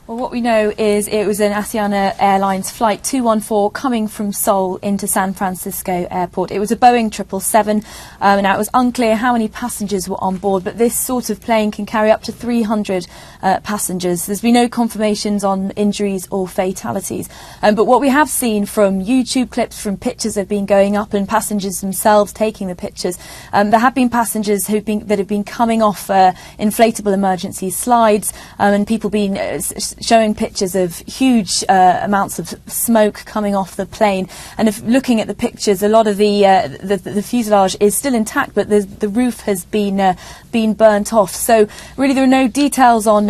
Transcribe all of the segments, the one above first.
Well, what we know is it was an Asiana Airlines flight 214 coming from Seoul into San Francisco Airport. It was a Boeing 777. Now, it was unclear how many passengers were on board, but this sort of plane can carry up to 300 passengers. There's been no confirmations on injuries or fatalities. But what we have seen from YouTube clips, from pictures that have been going up and passengers themselves taking the pictures, there have been passengers that have been coming off inflatable emergency slides, and people been showing pictures of huge amounts of smoke coming off the plane. And if looking at the pictures, a lot of the fuselage is still intact, but the roof has been burnt off. So really, there are no details on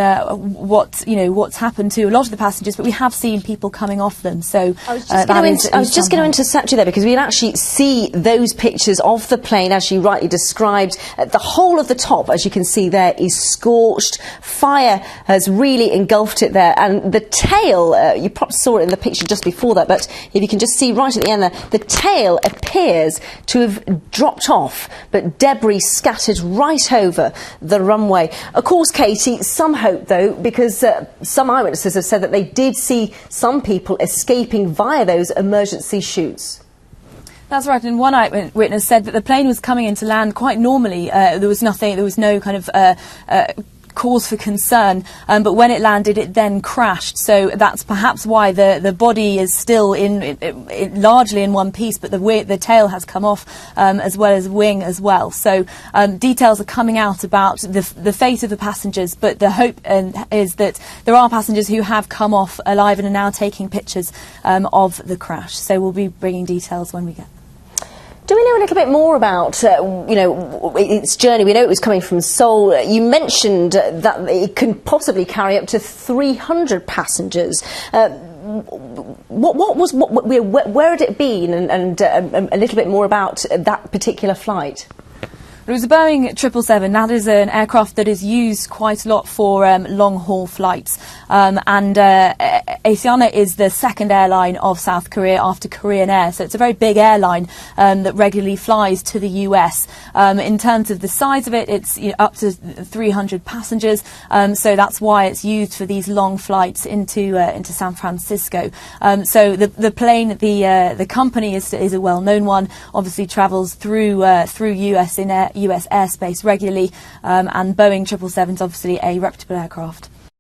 what's happened to a lot of the passengers, but we have seen people coming off them. So I was just going to intercept you there, because we can actually see those pictures of the plane, as you rightly described. The whole of the top, as you can see there, is scorched. Fire has really engulfed it there, and the tail, you probably saw it in the picture just before that, but if you can just see right at the end there, the tail appears to have dropped off, but debris scattered right over the runway. Of course, Katie, some hope though, because some eyewitnesses have said that they did see some people escaping via those emergency chutes. That's right, and one eyewitness said that the plane was coming into land quite normally. There was no kind of cause for concern, but when it landed, it then crashed. So that's perhaps why the body is still largely in one piece, but the tail has come off, as well as wing as well. So details are coming out about the fate of the passengers, but the hope is that there are passengers who have come off alive and are now taking pictures of the crash. So we'll be bringing details when we get. Do we know a little bit more about, its journey? We know it was coming from Seoul. You mentioned that it can possibly carry up to 300 passengers. Where had it been, and a little bit more about that particular flight? It was a Boeing 777. That is an aircraft that is used quite a lot for long-haul flights. And Asiana is the second airline of South Korea after Korean Air. So it's a very big airline that regularly flies to the US. In terms of the size of it, it's up to 300 passengers. So that's why it's used for these long flights into San Francisco. So the plane, the company is a well-known one. Obviously travels through US airspace regularly, and Boeing 777 is obviously a reputable aircraft.